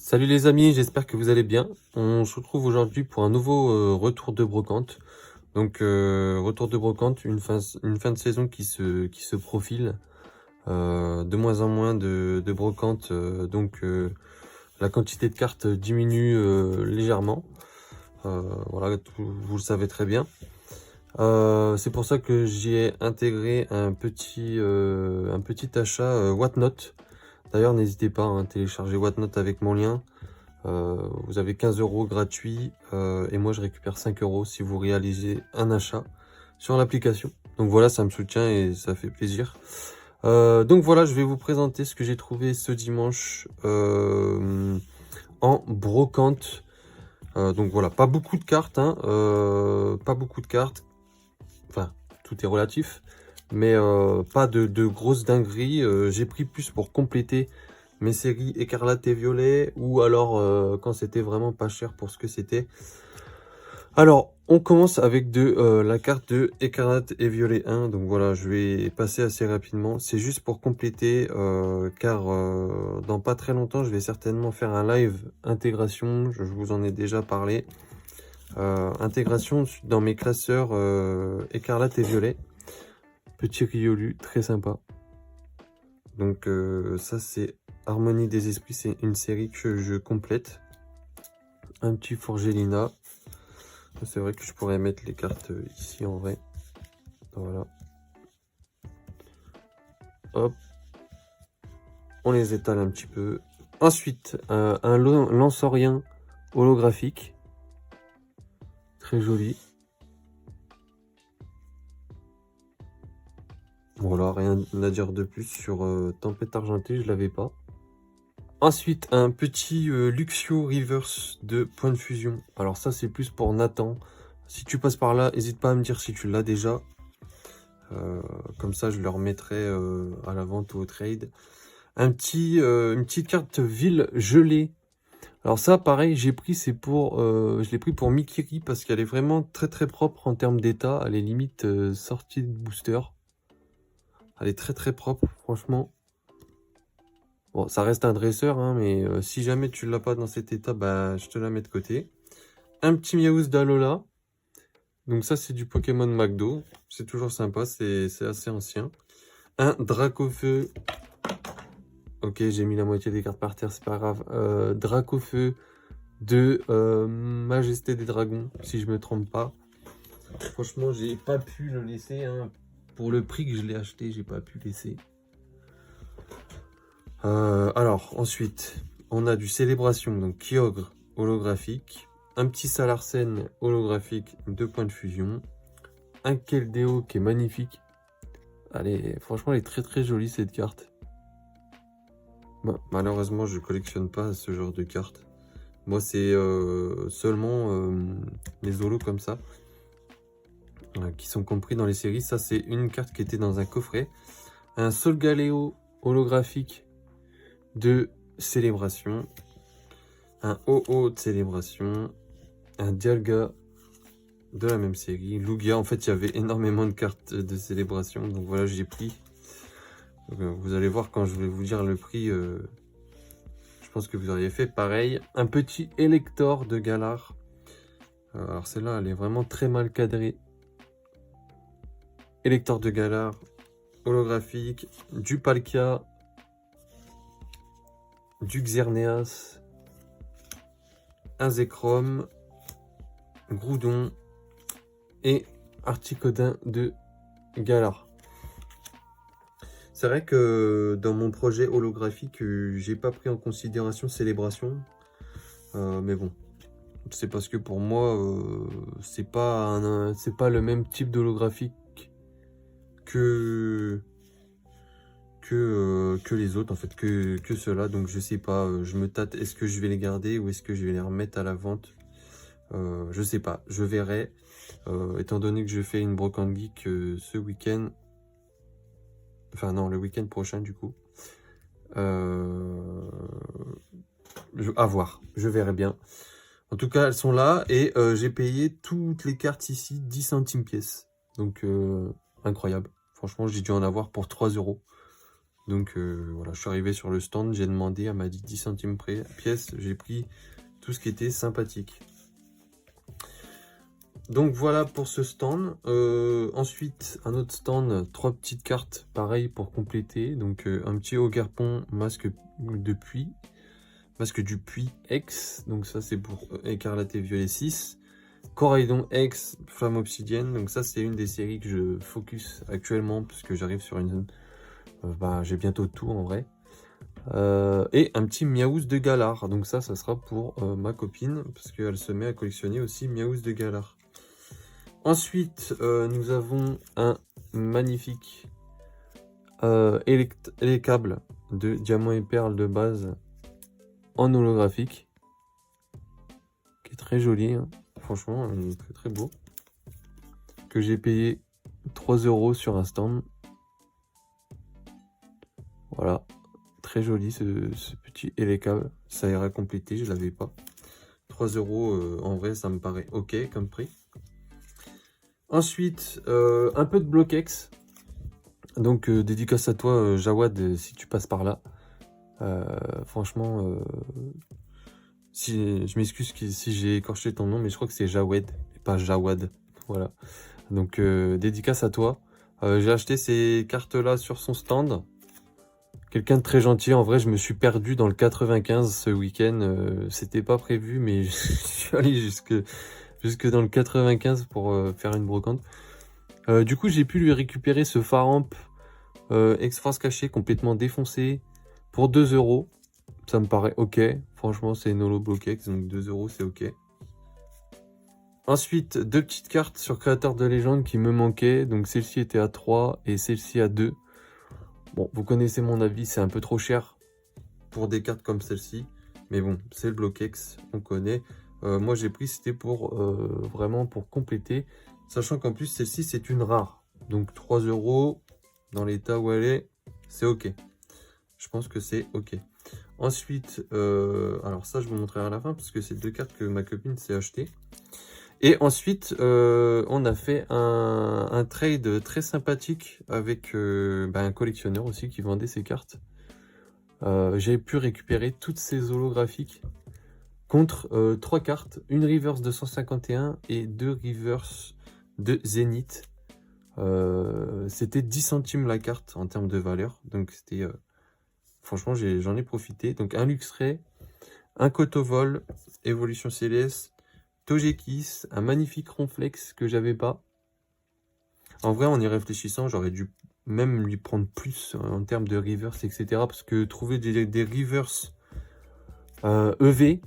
Salut les amis, j'espère que vous allez bien. On se retrouve aujourd'hui pour un nouveau retour de brocante. Donc retour de brocante, une fin de saison qui se profile. De moins en moins de brocante, la quantité de cartes diminue légèrement. Voilà, vous le savez très bien. C'est pour ça que j'y ai intégré un petit achat Whatnot. D'ailleurs, n'hésitez pas à télécharger Whatnot avec mon lien. Vous avez 15 € gratuits et moi je récupère 5 € si vous réalisez un achat sur l'application. Donc voilà, ça me soutient et ça fait plaisir. Donc voilà, je vais vous présenter ce que j'ai trouvé ce dimanche en brocante. Donc voilà, pas beaucoup de cartes, hein, pas beaucoup de cartes. Enfin, tout est relatif, mais pas de grosses dingueries. J'ai pris plus pour compléter mes séries écarlate et violet, ou alors quand c'était vraiment pas cher pour ce que c'était. Alors, on commence avec la carte de écarlate et violet 1. Donc voilà, je vais passer assez rapidement. C'est juste pour compléter, car dans pas très longtemps, je vais certainement faire un live intégration. Je vous en ai déjà parlé. Intégration dans mes classeurs écarlate et violet. Petit Riolu, très sympa. Donc ça c'est Harmonie des Esprits, c'est une série que je complète. Un petit Forgelina. C'est vrai que je pourrais mettre les cartes ici en vrai. Voilà. Hop. On les étale un petit peu. Ensuite, un Lansorien holographique. Très joli. Voilà, rien à dire de plus sur Tempête Argentée, je l'avais pas. Ensuite, un petit Luxio Reverse de point de fusion. Alors ça, c'est plus pour Nathan. Si tu passes par là, n'hésite pas à me dire si tu l'as déjà. Comme ça, je le remettrai à la vente ou au trade. Une petite carte ville gelée. Alors ça, pareil, je l'ai pris pour Mikiri parce qu'elle est vraiment très très propre en termes d'état. Elle est limite sortie de booster. Elle est très très propre, franchement. Bon, ça reste un dresseur, hein, mais si jamais tu l'as pas dans cet état, bah, je te la mets de côté. Un petit Miaouz d'Alola. Donc ça, c'est du Pokémon McDo. C'est toujours sympa, c'est assez ancien. Un Dracofeu. Ok, j'ai mis la moitié des cartes par terre, c'est pas grave. Dracofeu de Majesté des Dragons, si je me trompe pas. Franchement, j'ai pas pu le laisser. Hein. Pour le prix que je l'ai acheté, j'ai pas pu laisser. Alors, ensuite, on a du Célébration, donc Kyogre holographique. Un petit Salarsen holographique, 2 points de fusion. Un Keldeo qui est magnifique. Allez, franchement, elle est très très jolie cette carte. Bon, malheureusement, je collectionne pas ce genre de cartes. Moi, c'est seulement les holos comme ça, qui sont compris dans les séries. Ça, c'est une carte qui était dans un coffret. Un Solgaleo holographique de Célébration. Un OO de Célébration. Un Dialga de la même série. Lugia, en fait, il y avait énormément de cartes de Célébration. Donc voilà, j'ai pris. Donc, vous allez voir quand je vais vous dire le prix. Je pense que vous auriez fait pareil. Un petit Elector de Galar. Alors celle-là, elle est vraiment très mal cadrée. Elector de Galar, holographique, du Palkia, du Xerneas, un Zekrom, Groudon et Articodin de Galar. C'est vrai que dans mon projet holographique, j'ai pas pris en considération Célébration. Mais bon, c'est parce que pour moi, c'est pas le même type d'holographique que les autres, en fait, que ceux-là. Donc je sais pas, je me tâte, est-ce que je vais les garder ou est-ce que je vais les remettre à la vente? Je sais pas, je verrai. Étant donné que je fais une brocante geek ce week-end, enfin non, le week-end prochain du coup, à voir, je verrai bien. En tout cas, elles sont là et j'ai payé toutes les cartes ici 10 centimes pièce. Donc incroyable. Franchement, j'ai dû en avoir pour 3 €. Donc voilà, je suis arrivé sur le stand, j'ai demandé, elle m'a dit 10 centimes près pièce, j'ai pris tout ce qui était sympathique. Donc voilà pour ce stand. Ensuite, un autre stand, 3 petites cartes, pareil pour compléter. Donc un petit Ogerpon, masque de pluie, masque du puits X. Donc ça c'est pour écarlate et violet 6. Coraidon X, flamme obsidienne. Donc ça c'est une des séries que je focus actuellement puisque j'arrive sur une... j'ai bientôt tout en vrai. Et un petit Miaouz de Galar. Donc ça sera pour ma copine parce qu'elle se met à collectionner aussi Miaouz de Galar. Ensuite, nous avons un magnifique câble de diamants et perles de base en holographique, qui est très joli, hein. Franchement, très très beau, que j'ai payé 3 € sur un stand. Voilà, très joli ce petit câble, ça ira compléter, je l'avais pas. 3 € en vrai, ça me paraît ok comme prix. Ensuite, un peu de Bloquex. Donc, dédicace à toi, Jawad, si tu passes par là. Franchement, si, je m'excuse si j'ai écorché ton nom, mais je crois que c'est Jawed, et pas Jawad. Voilà. Donc, dédicace à toi. J'ai acheté ces cartes-là sur son stand. Quelqu'un de très gentil. En vrai, je me suis perdu dans le 95 ce week-end. C'était pas prévu, mais je suis allé jusque dans le 95 pour faire une brocante. Du coup, j'ai pu lui récupérer ce Faramp Exforce caché complètement défoncé pour 2 €. Ça me paraît ok. Franchement, c'est une holo Bloquex, donc 2 € c'est ok. Ensuite, 2 petites cartes sur Créateur de légende qui me manquaient. Donc celle-ci était à 3 et celle-ci à 2. Bon, vous connaissez mon avis, c'est un peu trop cher pour des cartes comme celle-ci. Mais bon, c'est le Bloquex, on connaît. Moi, j'ai pris, c'était pour vraiment pour compléter. Sachant qu'en plus, celle-ci, c'est une rare. Donc 3 € dans l'état où elle est, c'est ok. Je pense que c'est ok. Ensuite, alors ça, je vous montrerai à la fin parce que c'est 2 cartes que ma copine s'est achetée. Et ensuite, on a fait un trade très sympathique avec un collectionneur aussi qui vendait ses cartes. J'ai pu récupérer toutes ces holographiques contre 3 cartes, une reverse de 151 et 2 reverse de Zénith. C'était 10 centimes la carte en termes de valeur, donc c'était franchement j'en ai profité. Donc un Luxray, un Kotovol, Évolution Céleste, Togekiss, un magnifique Ronflex que j'avais pas. En vrai, en y réfléchissant, j'aurais dû même lui prendre plus en termes de reverse, etc. Parce que trouver des reverse EV,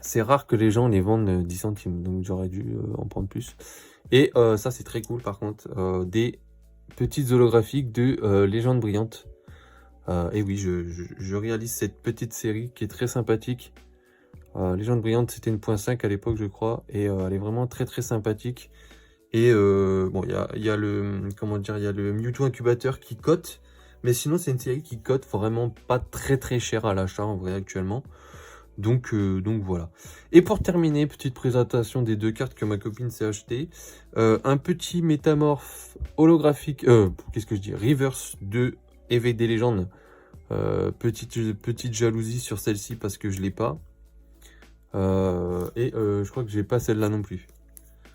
c'est rare que les gens les vendent 10 centimes. Donc j'aurais dû en prendre plus. Et ça, c'est très cool par contre. Des petites holographiques de Légende Brillante. Et oui, je réalise cette petite série qui est très sympathique. Légende Brillante, c'était une 1.5 à l'époque, je crois. Et elle est vraiment très très sympathique. Et bon, il y a le, comment dire, il y a le Mewtwo Incubateur qui cote. Mais sinon, c'est une série qui cote vraiment pas très très cher à l'achat en vrai actuellement. Donc voilà. Et pour terminer, petite présentation des 2 cartes que ma copine s'est achetée. Un petit métamorphe holographique, qu'est-ce que je dis, reverse de Éveil des légendes. Petite jalousie sur celle-ci parce que je l'ai pas. Je crois que j'ai pas celle-là non plus.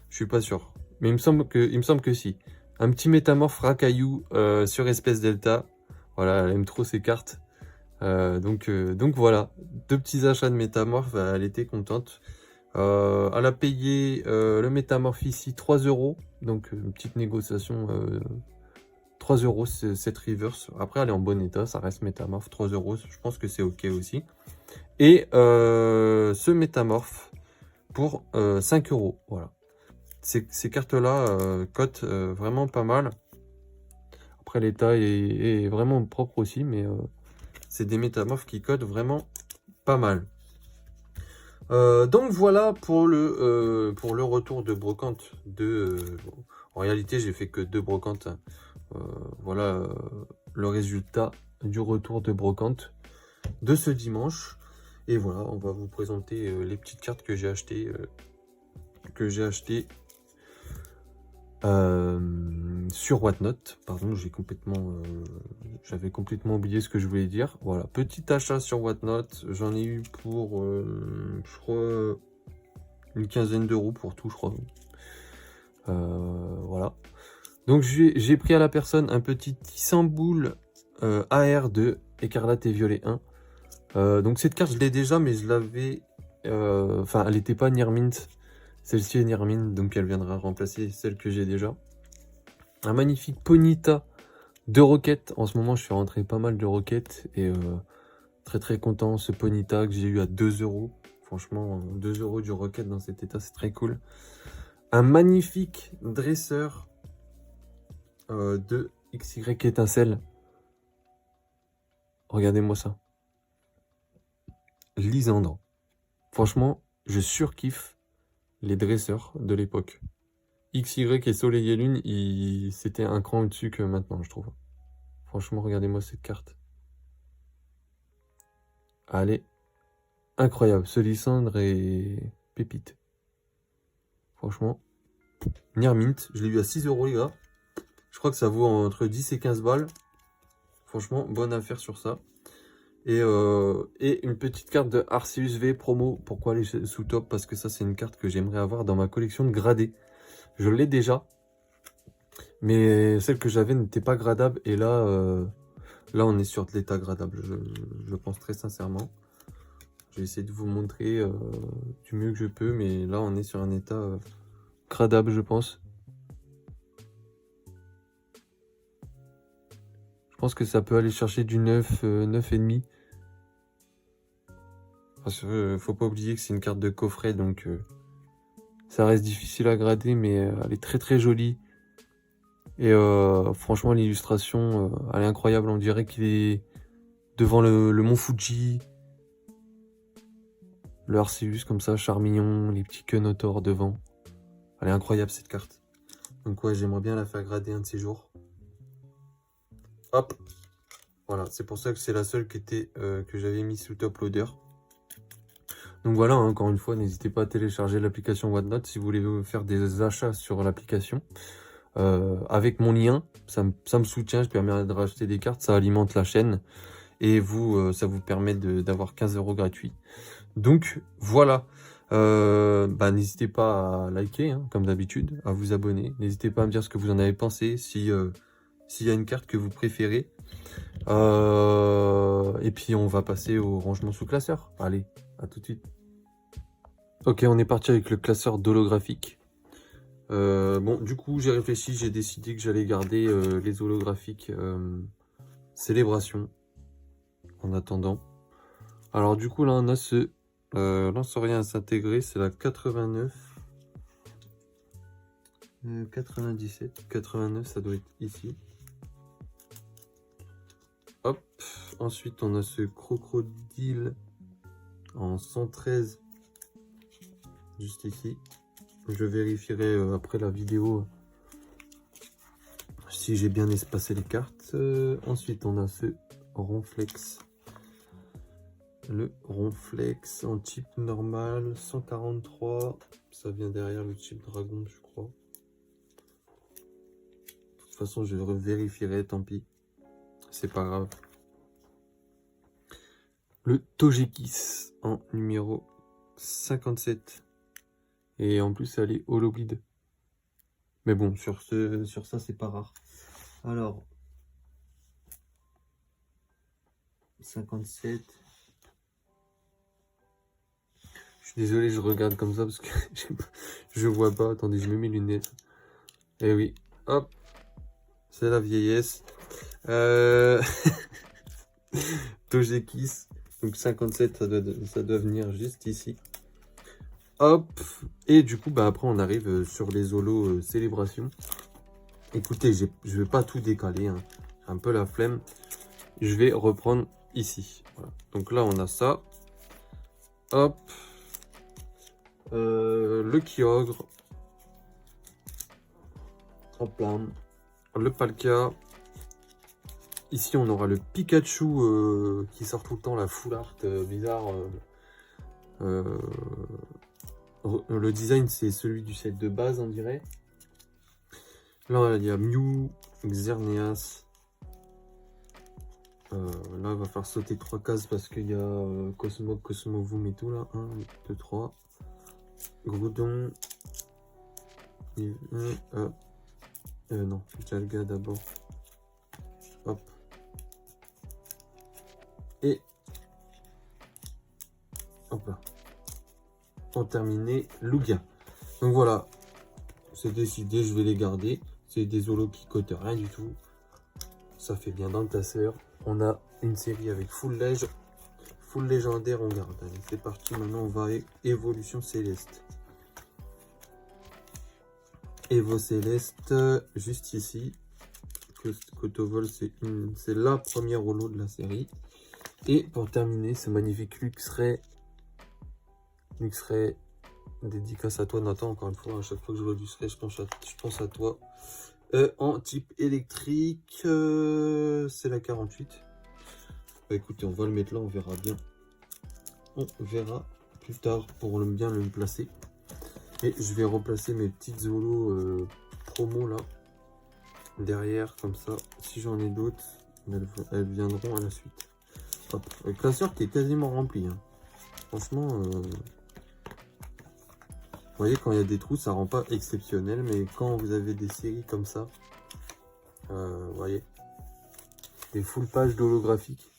Je suis pas sûr. Mais il me semble que si. Un petit métamorphe racaillou sur espèce delta. Voilà, elle aime trop ces cartes. Donc voilà, 2 petits achats de métamorphe, elle était contente. Elle a payé le métamorphe ici 3 €. Donc une petite négociation, 3 € cette reverse. Après elle est en bon état, ça reste métamorphe, 3 €, je pense que c'est ok aussi. Et ce métamorphe pour 5 €. Voilà. Ces cartes-là cotent vraiment pas mal. Après l'état est vraiment propre aussi, mais c'est des métamorphes qui cotent vraiment pas mal. Donc voilà pour le retour de brocante. En réalité, j'ai fait que 2 brocantes. Voilà le résultat du retour de brocante de ce dimanche. Et voilà, on va vous présenter les petites cartes que j'ai achetées. sur Whatnot. Pardon, j'avais complètement oublié ce que je voulais dire. Voilà, petit achat sur Whatnot. J'en ai eu pour, je crois, une quinzaine d'euros pour tout, je crois. Voilà. Donc j'ai pris à la personne un petit Istanbul AR de Écarlate et Violet 1. Donc cette carte, je l'ai déjà, mais je l'avais... Enfin, elle n'était pas Near Mint. Celle-ci est Near Mint, donc elle viendra remplacer celle que j'ai déjà. Un magnifique Ponyta de Rocket. En ce moment, je suis rentré pas mal de Rocket. Et très très content. Ce Ponyta que j'ai eu à 2 euros. Franchement, 2 euros du Rocket dans cet état, c'est très cool. Un magnifique dresseur de XY étincelle. Regardez-moi ça. Lysandre. Franchement, je surkiffe les dresseurs de l'époque. XY et Soleil et Lune, c'était un cran au-dessus que maintenant, je trouve. Franchement, regardez-moi cette carte. Allez, incroyable. Ce Lysandre est pépite. Franchement, Near Mint, je l'ai eu à 6 euros, les gars. Je crois que ça vaut entre 10 et 15 balles. Franchement, bonne affaire sur ça. Et une petite carte de Arceus V promo. Pourquoi elle est sous top? Parce que ça, c'est une carte que j'aimerais avoir dans ma collection de gradés. Je l'ai déjà. Mais celle que j'avais n'était pas gradable. Et là, on est sur de l'état gradable. Je pense très sincèrement. Je vais essayer de vous montrer du mieux que je peux. Mais là, on est sur un état gradable, je pense. Je pense que ça peut aller chercher du 9, 9,5. Parce que faut pas oublier que c'est une carte de coffret. Donc ça reste difficile à grader. Mais elle est très très jolie. Et franchement, l'illustration, elle est incroyable. On dirait qu'il est devant le mont Fuji. Le Arceus comme ça, Charmillon, les petits Kenotor devant. Elle est incroyable cette carte. Donc ouais, j'aimerais bien la faire grader un de ces jours. Hop. Voilà, c'est pour ça que c'est la seule que j'avais mis sous top loader. Donc voilà, hein, encore une fois, n'hésitez pas à télécharger l'application Whatnot si vous voulez faire des achats sur l'application. Avec mon lien, ça me soutient, je permets de racheter des cartes, ça alimente la chaîne. Et vous, ça vous permet d'avoir 15 euros gratuits. Donc voilà, n'hésitez pas à liker, hein, comme d'habitude, à vous abonner. N'hésitez pas à me dire ce que vous en avez pensé, s'il y a une carte que vous préférez. Et puis on va passer au rangement sous classeur. Allez, à tout de suite. Ok, on est parti avec le classeur holographique. Bon, du coup, j'ai réfléchi, j'ai décidé que j'allais garder les holographiques célébration en attendant. Alors du coup, là, on a ce lance-rien à s'intégrer, c'est la 89. 97, 89, ça doit être ici. Hop, ensuite on a ce crocodile en 113, juste ici. Je vérifierai après la vidéo si j'ai bien espacé les cartes. Ensuite on a ce ronflex. Le ronflex en type normal, 143. Ça vient derrière le type dragon, je crois. De toute façon, je vérifierai, tant pis. C'est pas grave. Le Togekiss en numéro 57. Et en plus, elle est hologuide. Mais bon, sur ça, c'est pas rare. Alors, 57. Je suis désolé, je regarde comme ça parce que je vois pas. Attendez, je mets mes lunettes. Eh oui, hop. C'est la vieillesse. Togekiss. Donc 57, ça doit venir juste ici. Hop. Et du coup, après, on arrive sur les holos célébration. Écoutez, je vais pas tout décaler. Hein. J'ai un peu la flemme. Je vais reprendre ici. Voilà. Donc là, on a ça. Hop. Le Kyogre. Hop là. Le Palkia. Ici, on aura le Pikachu qui sort tout le temps, la full art bizarre. Le design, c'est celui du set de base, on dirait. Là, il y a Mew, Xerneas. Là, il va falloir sauter 3 cases parce qu'il y a Cosmovoom et tout là. 1, 2, 3. Groudon. Non, Jalga d'abord. Hop. Et hop là. Pour terminer, Lugia. Donc voilà, c'est décidé, je vais les garder. C'est des holos qui cotent rien du tout. Ça fait bien dans le tasseur. On a une série avec full légendaire, on garde. Allez, c'est parti, maintenant on va à évolution céleste. Evo Céleste, juste ici. Kotovol, c'est la première holo de la série. Et pour terminer, ce magnifique Luxray. Luxray, dédicace à toi Nathan, encore une fois, à chaque fois que je vois Luxray, je pense à toi. En type électrique, c'est la 48. Bah, écoutez, on va le mettre là, on verra bien. On verra plus tard pour bien le placer. Et je vais replacer mes petites holos promo là, derrière, comme ça. Si j'en ai d'autres, elles viendront à la suite. Hop, le classeur qui est quasiment rempli. Hein. Franchement, vous voyez, quand il y a des trous, ça rend pas exceptionnel. Mais quand vous avez des séries comme ça, vous voyez, des full pages d'holographiques.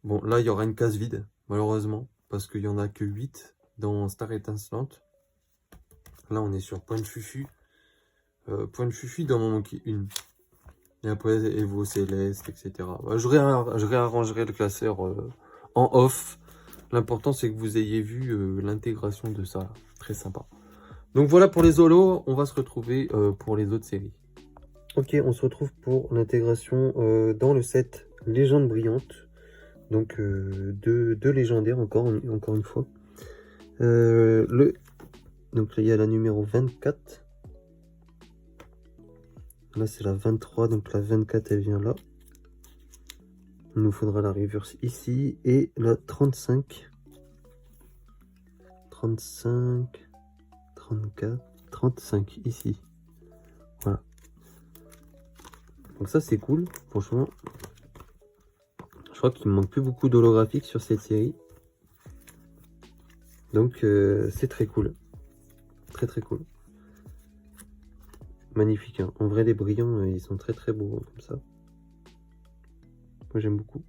Bon, là, il y aura une case vide, malheureusement, parce qu'il n'y en a que 8 dans Star Étincelante. Là, on est sur Point de Fufu. Point de Fufu, il doit m'en manquer une. Et après, Evo Céleste, etc. Bah, je réarrangerai le classeur en off. L'important, c'est que vous ayez vu l'intégration de ça. Très sympa. Donc voilà pour les holos. On va se retrouver pour les autres séries. Ok, on se retrouve pour l'intégration dans le set Légende Brillante. Donc deux légendaires encore une fois. Donc là, il y a la numéro 24. Là, c'est la 23. Donc la 24, elle vient là. Il nous faudra la reverse ici. Et la 35. 35. 34. 35 ici. Voilà. Donc ça, c'est cool. Franchement. Je crois qu'il me manque plus beaucoup d'holographiques sur cette série. Donc c'est très cool. Très très cool. Magnifique. Hein. En vrai, les brillants, ils sont très très beaux comme ça. Moi, j'aime beaucoup.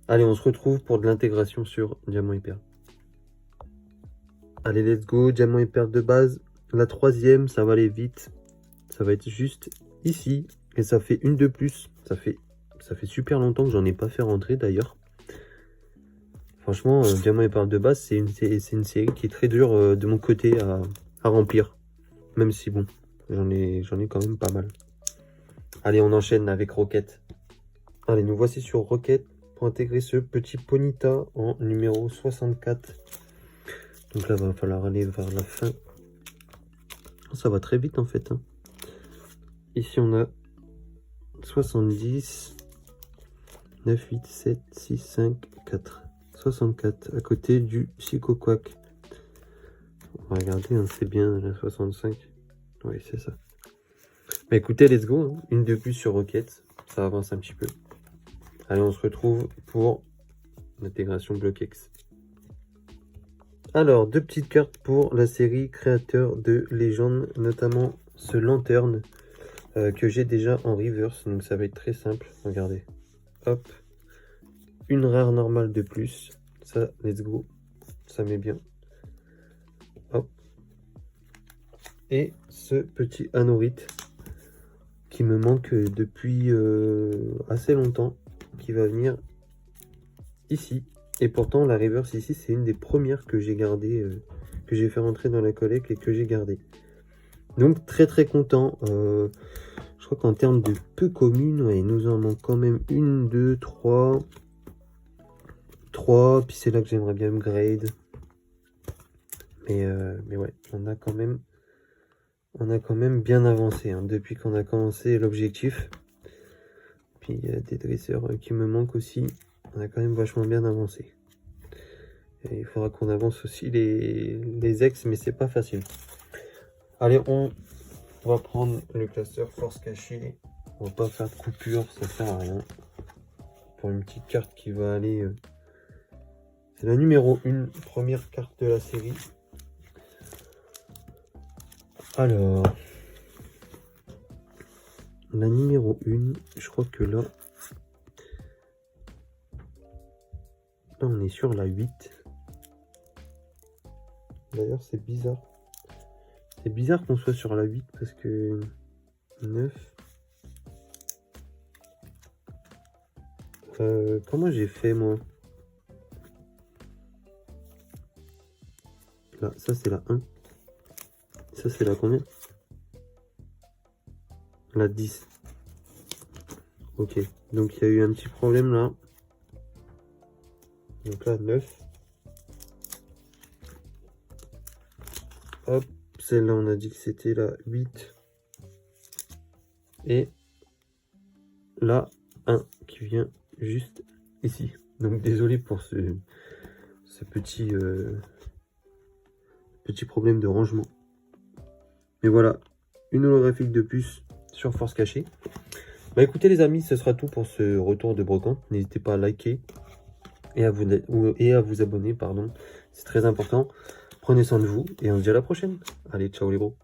Allez, on se retrouve pour de l'intégration sur Diamant et Perle. Allez, let's go. Diamant et Perle de base. La troisième, ça va aller vite. Ça va être juste ici. Et ça fait une de plus. Ça fait super longtemps que j'en ai pas fait rentrer d'ailleurs. Franchement, Diamant et Perle de base, c'est une série qui est très dure de mon côté à remplir. Même si bon, j'en ai quand même pas mal. Allez, on enchaîne avec Rocket. Allez, nous voici sur Rocket pour intégrer ce petit Ponyta en numéro 64. Donc là, il va falloir aller vers la fin. Ça va très vite en fait. Hein. Ici, on a 70, 9, 8, 7, 6, 5, 4. 64 à côté du Psychoquack. On va regarder, hein, c'est bien la 65. Oui, c'est ça. Bah écoutez, let's go. Hein. Une de plus sur Rocket. Ça avance un petit peu. Allez, on se retrouve pour l'intégration BlockX. Alors, deux petites cartes pour la série créateur de légende, notamment ce Lanterne que j'ai déjà en reverse. Donc ça va être très simple. Regardez. Hop. Une rare normale de plus. Ça, let's go. Ça met bien. Hop. Et ce petit Anorite qui me manque depuis assez longtemps. Qui va venir ici. Et pourtant, la reverse ici, c'est une des premières que j'ai gardées. Que j'ai fait rentrer dans la collecte et que j'ai gardée. Donc, très très content. Je crois qu'en termes de peu communes, ouais, il nous en manque quand même 1, 2, 3. 3, puis c'est là que j'aimerais bien upgrade. Mais ouais, on a quand même bien avancé hein, depuis qu'on a commencé l'objectif. Puis il y a des dresseurs qui me manquent aussi. On a quand même vachement bien avancé. Et il faudra qu'on avance aussi les ex, mais c'est pas facile. Allez, on va prendre le classeur force cachée. On va pas faire de coupure, ça sert à rien. Pour une petite carte qui va aller... C'est la numéro 1, première carte de la série. Alors... La numéro 1, je crois que là... Là, on est sur la 8. D'ailleurs, c'est bizarre. C'est bizarre qu'on soit sur la 8 parce que 9. Comment j'ai fait moi? Là, ça c'est la 1. Ça c'est la combien? La 10. Ok, donc il y a eu un petit problème là. Donc là 9. Hop, celle-là on a dit que c'était la 8. Et là 1 qui vient juste ici. Donc désolé pour ce petit petit problème de rangement. Mais voilà, une holographique de plus sur force cachée. Bah écoutez les amis, ce sera tout pour ce retour de brocante. N'hésitez pas à liker et à vous abonner, pardon. C'est très important. Prenez soin de vous et on se dit à la prochaine. Allez, ciao les gros.